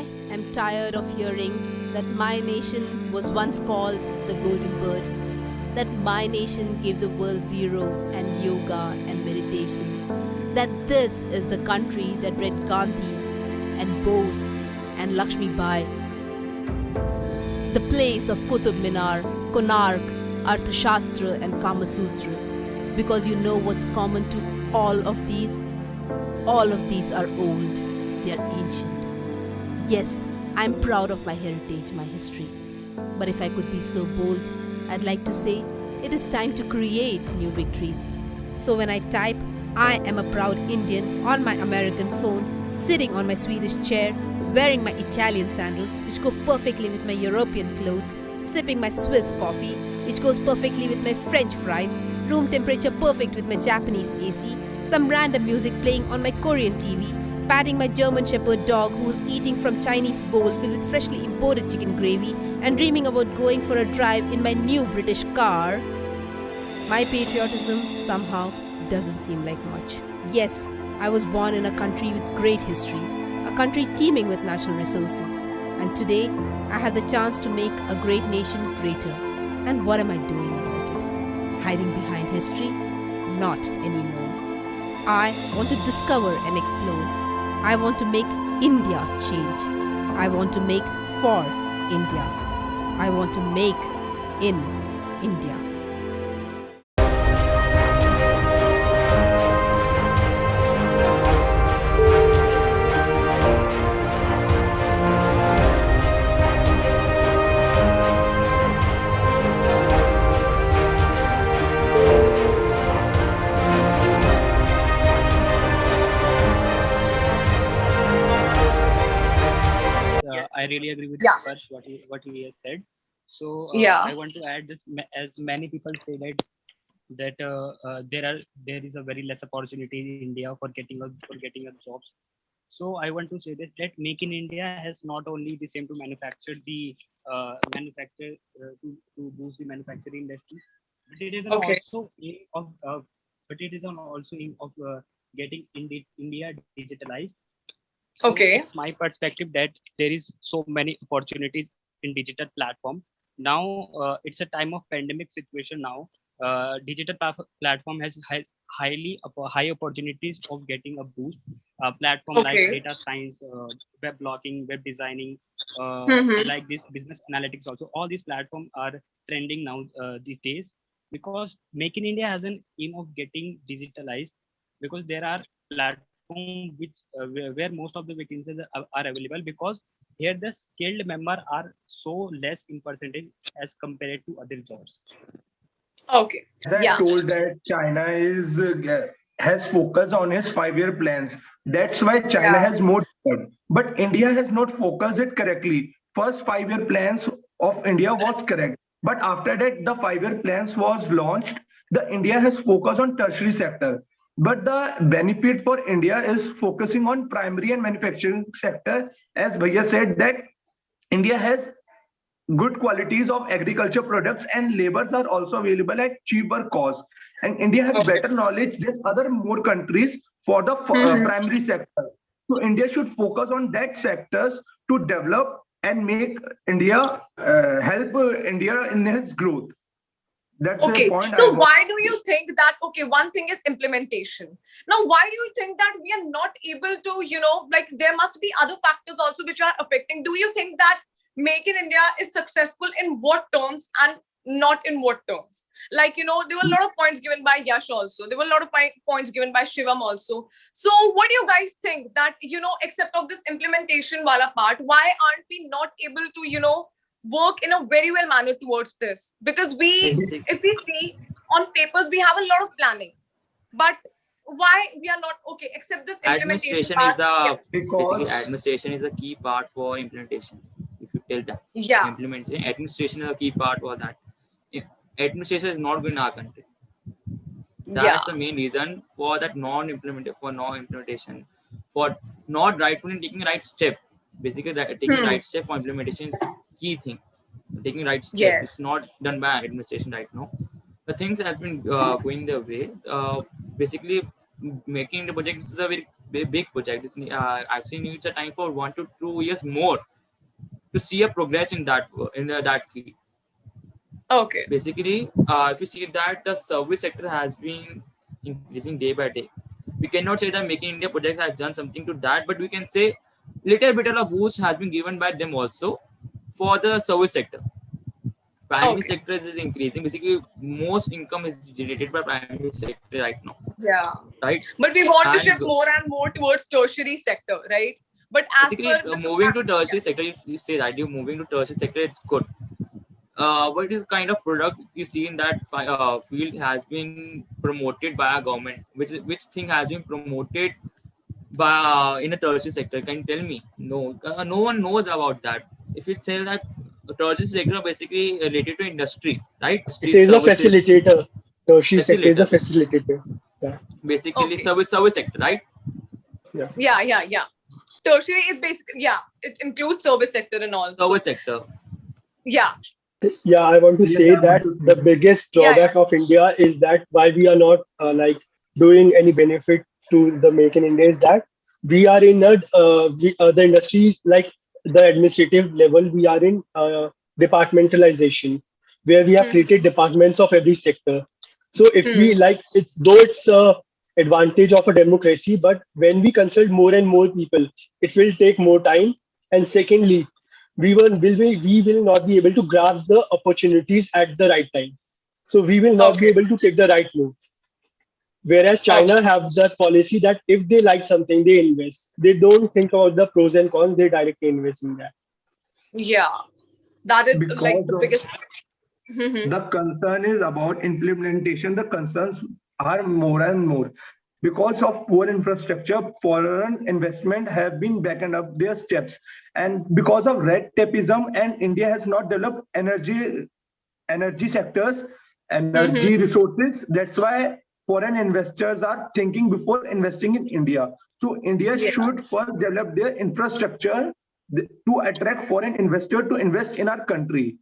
I am tired of hearing that my nation was once called the Golden Bird, that my nation gave the world zero and yoga and meditation, that this is the country that bred Gandhi and Bose and Lakshmi Bai, the place of Qutub Minar, Konark, Arthashastra and Kama Sutra. Because you know what's common to all of these? All of these are old, they are ancient. Yes, I'm proud of my heritage, my history. But if I could be so bold, I'd like to say it is time to create new victories. So when I type, I am a proud Indian on my American phone, sitting on my Swedish chair, wearing my Italian sandals, which go perfectly with my European clothes, sipping my Swiss coffee, which goes perfectly with my French fries, room temperature perfect with my Japanese AC, some random music playing on my Korean TV, patting my German Shepherd dog who's eating from Chinese bowl filled with freshly imported chicken gravy, and dreaming about going for a drive in my new British car. My patriotism somehow doesn't seem like much. Yes, I was born in a country with great history, a country teeming with natural resources. And today, I have the chance to make a great nation greater. And what am I doing about it? Hiding behind history? Not anymore. I want to discover and explore. I want to make India change. I want to make for India. I want to make in India. I really agree with Yeah. Spursh, what he has said. So Yeah. I want to add that as many people say that there is a very less opportunity in India for getting a jobs. So I want to say this, that Make in India has not only the same to manufacture the manufacture to boost the manufacturing industries, but it is an Okay. also aim of getting India digitalized. So Okay. it's my perspective that there is so many opportunities in digital platform. Now it's a time of pandemic situation now. Digital platform has high opportunities of getting a boost. Platform like Okay. data science, web blogging, web designing, Mm-hmm. like this business analytics also. All these platforms are trending now these days, because Make in India has an aim of getting digitalized, because there are platform which where most of the vacancies are available, because here the skilled member are so less in percentage as compared to other jobs. Okay. That Yeah. told that China has focused on his 5-year plans. That's why China Yeah. has more developed. But India has not focused it correctly. First 5-year plans of India was correct. But after that, the 5-year plans was launched. The India has focused on tertiary sector. But the benefit for India is focusing on primary and manufacturing sector. As Bhaiya said, that India has good qualities of agriculture products and labors are also available at cheaper cost, and India has Okay. better knowledge than other more countries for the Mm-hmm. primary sector. So India should focus on that sectors to develop and make India help India in its growth. That's a Okay. point I So want. why do you think that, okay, one thing is implementation. Now, why do you think that we are not able to, like there must be other factors also which are affecting? Do you think that Make in India is successful in what terms and not in what terms? Like, there were a lot of points given by Yash also. There were a lot of points given by Shivam also. So what do you guys think that, except of this implementation wala part, why aren't we not able to, work in a very well manner towards this? Because Basic if we see on papers, we have a lot of planning, but why we are not okay, except this implementation administration is part? the basically Because administration is a key part for implementation. If you tell that Yeah. implementation, administration is a key part for that. If administration is not good in our country. Yeah. That's the main reason for that non-implementation, for not rightfully taking right step. Basically, taking Hmm. right step for implementation is key thing. Taking right step. Yes. It's not done by administration right now. The things has been going their way. Basically, making the project is a very big project. It actually needs a time for 1 to 2 years more to see a progress in that field. Okay. Basically, if you see that the service sector has been increasing day by day, we cannot say that Making India project has done something to that, but we can say little bit of a boost has been given by them also for the service sector. Primary Okay. sector is increasing. Basically, most income is generated by primary sector right now, Yeah. right? But we want to And shift more and more towards tertiary sector, right? But as basically, per the moving to tertiary sector, you say that you're moving to tertiary sector, it's good. What is kind of product you see in that field has been promoted by our government? Which thing has been promoted by in a tertiary sector? Can you tell me? No, no one knows about that. If you say that tertiary sector basically related to industry, right? It Industry is a services, facilitator. Tertiary sector is a facilitator, facilitator. Yeah. basically Okay. service sector, right? Yeah. Tertiary is basically, yeah, it includes service sector and all. So, Service sector. yeah. Yeah, I want to Yes, say I want that to the say. biggest Yeah, drawback of India is that why we are not like doing any benefit to the Make in India is that we are in the industries like the administrative level, we are in departmentalization, where we have Hmm. created departments of every sector. So if Hmm. we like, it's though it's a advantage of a democracy, but when we consult more and more people, it will take more time. And secondly, we will not be able to grasp the opportunities at the right time. So we will not be Okay. able to take the right move. Whereas Okay. China have that policy that if they like something, they invest. They don't think about the pros and cons. They directly invest in that. Yeah. That is like Because the of biggest. Mhm. the concern is about implementation, the concerns are more and more. Because of poor infrastructure, foreign investment have been backing up their steps. And because of red tapeism, and India has not developed energy sectors, Mhm. energy resources. That's why foreign investors are thinking before investing in India. So India Yeah. should first develop their infrastructure to attract foreign investor to invest in our country.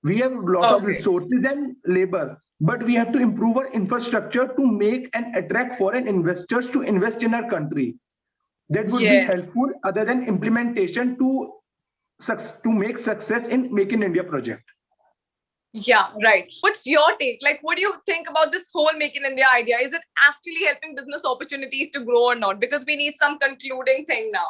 We have a lot of Okay. resources and labor, but we have to improve our infrastructure to make and attract foreign investors to invest in our country. That would be Yes. helpful other than implementation to make success in Make in India project. Yeah, right. What's your take? Like, what do you think about this whole Make in India idea? Is it actually helping business opportunities to grow or not? Because we need some concluding thing now.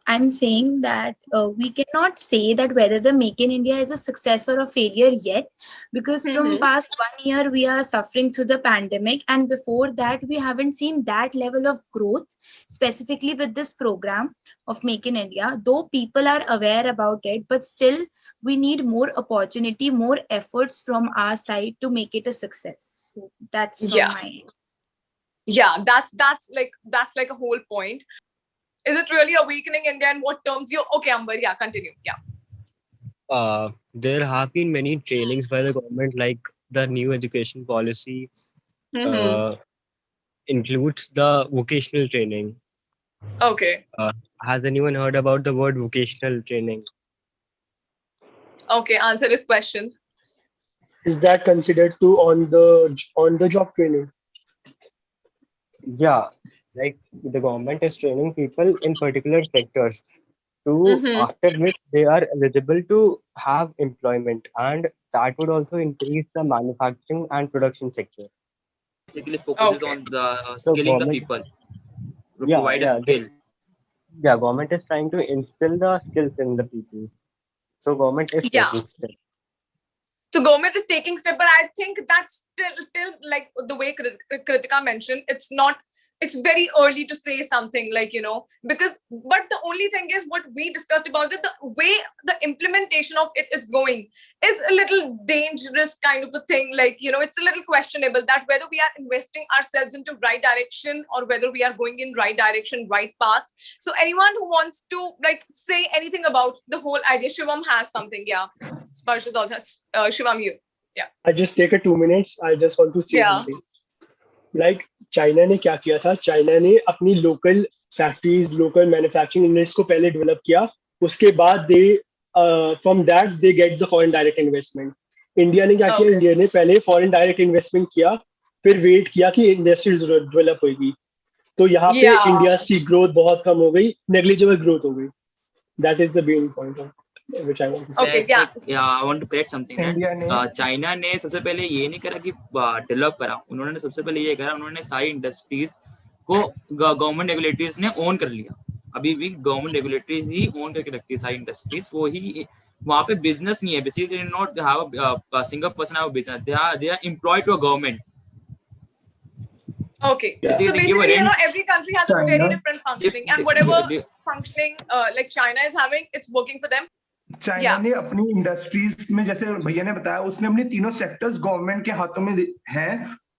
I'm saying that we cannot say that whether the Make in India is a success or a failure yet, because from Mhm. past 1 year we are suffering through the pandemic, and before that we haven't seen that level of growth, specifically with this program of Make in India. Though people are aware about it, but still we need more opportunity, more efforts from our side to make it a success. So that's from Yeah. my end. Yeah, that's like a whole point. Is it really awakening India? And what terms you? Okay, Amber. Yeah, continue. Yeah. There have been many trainings by the government, like the new education policy Mhm. includes the vocational training. Okay. Has anyone heard about the word vocational training? Okay. Answer this question. Is that considered to on the job training? Yeah, like the government is training people in particular sectors to Mhm. after which they are eligible to have employment, and that would also increase the manufacturing and production sector. Basically focuses Okay. on the So skilling the government, people, to yeah, provide a yeah, skill. government is trying to instill the skills in the people. So government is Yeah. taking steps. So government is taking step, but I think that's still like the way Kritika mentioned, it's very early to say something like, because, but the only thing is what we discussed about it, the way the implementation of it is going is a little dangerous kind of a thing. Like, it's a little questionable that whether we are investing ourselves into right direction or whether we are going in right direction, right path. So anyone who wants to like say anything about the whole idea, Shivam has something. Yeah. Sparsh also has, Shivam, you. I just take a 2 minutes. I just want to say Yeah. one thing. Like China ने क्या किया था, China ने अपनी local factories, local manufacturing units को पहले develop किया, उसके बाद they from that they get the foreign direct investment. India ने क्या किया, Okay. इंडिया ने पहले फॉरेन डायरेक्ट इन्वेस्टमेंट किया, फिर वेट किया कि इंडस्ट्री डेवलप होगी. तो यहाँ पे Yeah. इंडिया की ग्रोथ बहुत कम हो गई, नेग्लिजिबल ग्रोथ हो गई. That is the main point which I want to say. Okay, Yes, yeah. like, I want to correct something that India ने चाइना ने सबसे पहले ये नहीं करा कि डेवलप करा, उन्होंने सबसे पहले ये करा, उन्होंने सारी इंडस्ट्रीज को गवर्नमेंट रेगुलेटरीज ने ओन कर लिया. अभी भी गवर्नमेंट रेगुलेटरीज ही ओन करके रखती है सारी इंडस्ट्रीज. वो ही वहाँ पे बिजनेस नहीं है, basically not have single person have business, they are employed to a government. Okay. Yeah. So Basically, they give a basically, rent. every country has a very China. different functioning, If- and whatever if- functioning like China is having, it's working for them. China Yeah. ने अपनी industries में, जैसे भैया ने बताया, उसने अपने तीनों सेक्टर्स गवर्नमेंट के हाथों में हैं,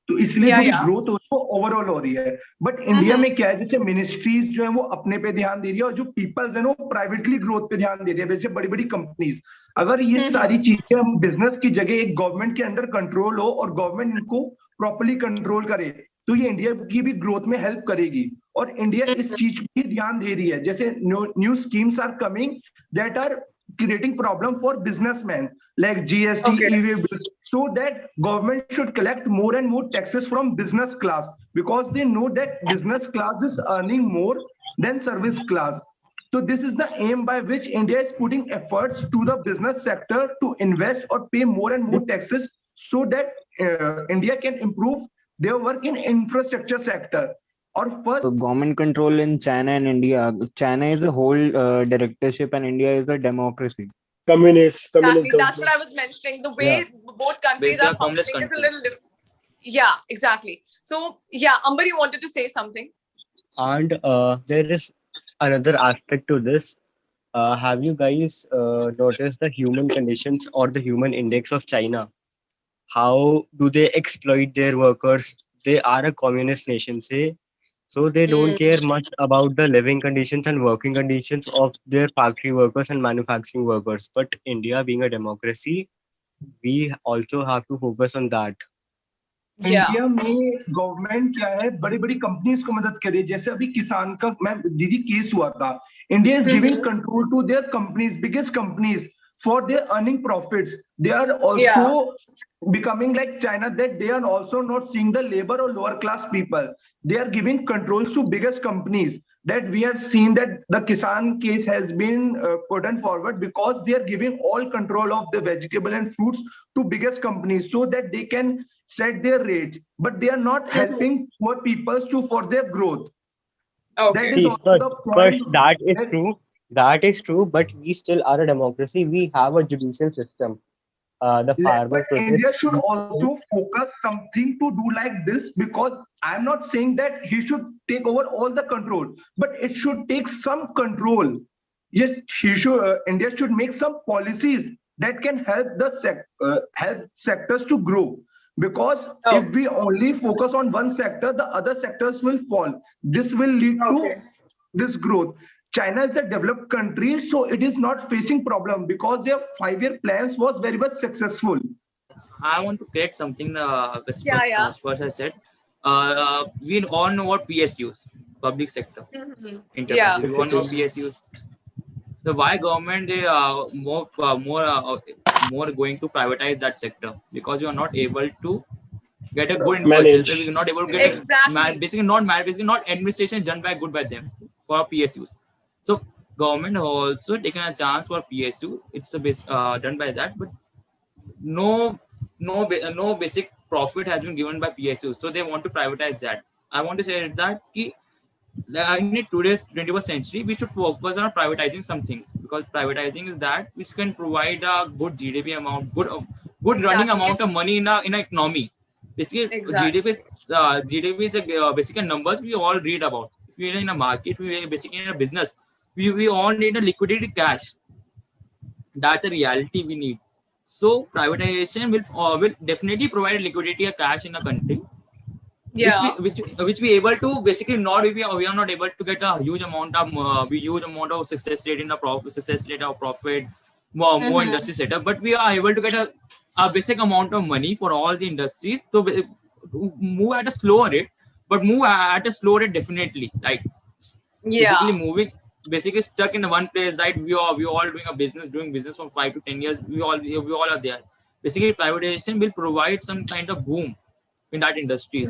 तो इसलिए Yeah, जो yeah. ग्रोथ उसको ओवरऑल हो रही है. बट इंडिया में क्या है, जैसे मिनिस्ट्रीज जो है वो अपने पे ध्यान दे रही है और जो पीपल्स है वो प्राइवेटली ग्रोथ पे ध्यान दे रही है, जैसे बड़ी बड़ी कंपनीज. अगर ये सारी चीजें हम बिजनेस की जगह एक गवर्नमेंट के अंडर कंट्रोल हो और गवर्नमेंट इनको प्रॉपर्ली कंट्रोल करे, तो ये इंडिया की भी ग्रोथ में हेल्प करेगी. और इंडिया इस चीज पे ध्यान दे रही है. जैसे new schemes are coming that are creating problem for businessmen like GST, Okay. e-way, so that government should collect more and more taxes from business class, because they know that business class is earning more than service class. So this is the aim by which India is putting efforts to the business sector to invest or pay more and more taxes, so that India can improve their work in infrastructure sector. Or first, government control in China and India. China is a whole directorship and India is a democracy. Communist Exactly. That's government. what I was mentioning. The way both countries They are are communist functioning is a countries. little different. Yeah, exactly. So yeah, Amber, you wanted to say something? And there is another aspect to this. Have you guys noticed the human conditions or the human index of China? How do they exploit their workers? They are a communist nation, say. So they don't care much about the living conditions and working conditions of their factory workers and manufacturing workers. But India being a democracy, we also have to focus on that. Yeah. India में government क्या है, बड़ी बड़ी companies को मदद करे. जैसे अभी किसान का मैं दीदी केस हुआ था, India is giving control to their companies, biggest companies, for their earning profits. They are also becoming like China, that they are also not seeing the labor or lower class people. They are giving controls to biggest companies. That we have seen that the Kisan case has been put on forward, because they are giving all control of the vegetable and fruits to biggest companies, so that they can set their rates. But they are not helping poor people to for their growth. Okay. That is See, also the point. but that is true. That is true. But we still are a democracy. We have a judicial system. The farmer But India should also focus something to do like this, because I'm not saying that he should take over all the control, but it should take some control. Yes, he should. India should make some policies that can help the help sectors to grow. Because if we only focus on one sector, the other sectors will fall. This will lead to this growth. China is a developed country, so it is not facing problem, because their 5-year plans was very much successful. I want to correct something which Yeah. Spurs has said. We all know what PSUs, public sector enterprise. Yeah. We all know PSUs. So why government they more going to privatize that sector? Because you are not able to get a good infrastructure. We are not able to get Exactly. basically not administration done by good by them for PSUs. So government also taken a chance for PSU. It's a done by that, but no basic profit has been given by PSU. So they want to privatize that. I want to say that in today's 21st century, we should focus on privatizing some things, because privatizing is that which can provide a good GDP amount, good running amount of money in an economy. Basically, Exactly. GDP is basically numbers we all read about. If we are in a market, we are basically in a business. We all need a liquidity cash. That's a reality we need. So privatization will definitely provide liquidity or cash in a country. Yeah. Which we able to basically not we are not able to get a huge amount of success rate in the profit, more industry setup, but we are able to get a basic amount of money for all the industries to move at a slower rate, but move at a slow rate definitely. Like basically moving, basically stuck in one place, right? We all doing business for 5 to 10 years. We all are there. Basically, privatization will provide some kind of boom in that industries.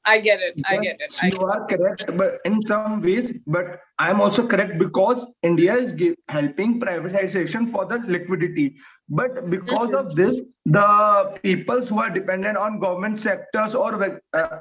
I get it. I Yes, get it. you are correct, but in some ways, but I am also correct because India is helping privatization for the liquidity. But because Mhm. of this, the peoples who are dependent on government sectors or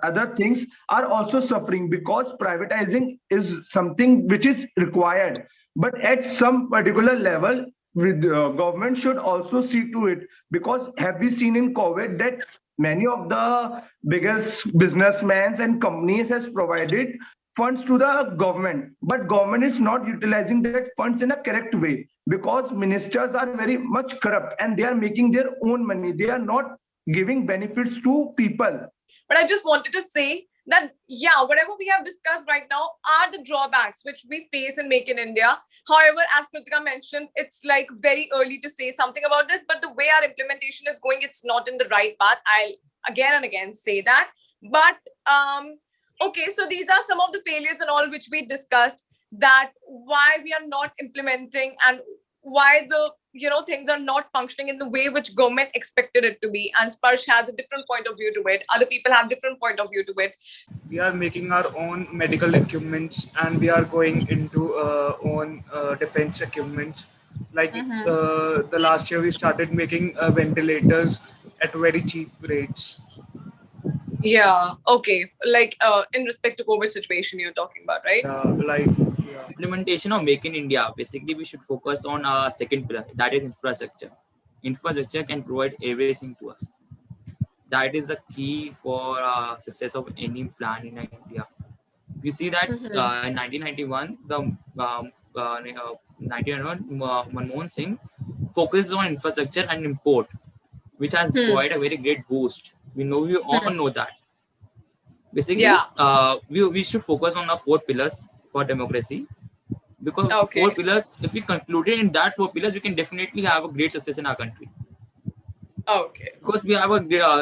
other things are also suffering because privatizing is something which is required. But at some particular level, with government should also see to it, because have we seen in COVID that many of the biggest businessmen and companies has provided funds to the government, but government is not utilizing that funds in a correct way because ministers are very much corrupt and they are making their own money. They are not giving benefits to people. But I just wanted to say that, yeah, whatever we have discussed right now are the drawbacks which we face in Make in India. However, as Kritika mentioned, it's like very early to say something about this, but the way our implementation is going, it's not in the right path. I'll again and again say that. But okay, so these are some of the failures and all which we discussed, that why we are not implementing and why the things are not functioning in the way which government expected it to be. And Sparsh has a different point of view to it. Other people have different point of view to it. We are making our own medical equipments and we are going into own defense equipments. Like the last year we started making ventilators at very cheap rates. Yeah. Okay. Like in respect to COVID situation you're talking about, right? Implementation of Make in India, basically we should focus on our second pillar, that is infrastructure. Infrastructure can provide everything to us. That is the key for success of any plan in India. You see that in 1991, the 1991 Manmohan Singh focuses on infrastructure and import, which has provided a very great boost. We all know that. Basically, we should focus on our 4 pillars for democracy. Because 4 pillars, if we concluded in that 4 pillars, we can definitely have a great success in our country. Okay. Because we have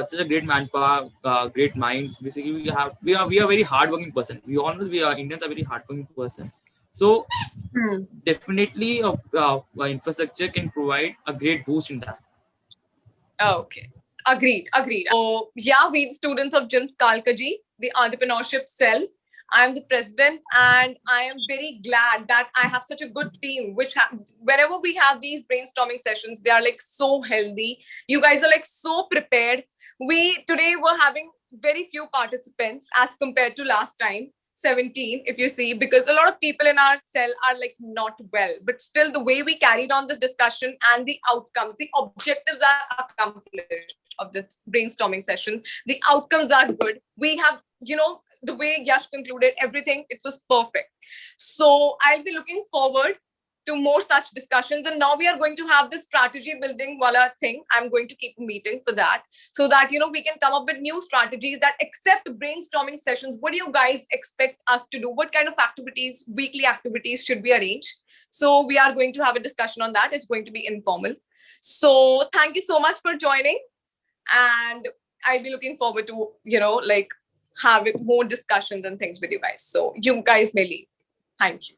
such a great manpower, great minds. Basically, we are very hardworking person. We all know Indians are very hardworking person. So definitely, infrastructure can provide a great boost in that. Okay. Agreed. So yeah, we the students of JIMS Kalkaji, the entrepreneurship cell. I'm the president, and I am very glad that I have such a good team, which whenever we have these brainstorming sessions, they are like so healthy. You guys are like so prepared. We today were having very few participants as compared to last time, 17, if you see, because a lot of people in our cell are like not well, but still the way we carried on this discussion and the outcomes, the objectives are accomplished of this brainstorming session. The outcomes are good. We have, the way Yash concluded everything, it was perfect. So I'll be looking forward to more such discussions. And now we are going to have this strategy building wala thing. I'm going to keep a meeting for that, so that, we can come up with new strategies that accept brainstorming sessions. What do you guys expect us to do? What kind of activities, weekly activities should we arrange? So we are going to have a discussion on that. It's going to be informal. So thank you so much for joining. And I'll be looking forward to, having more discussions and things with you guys. So you guys may leave. Thank you.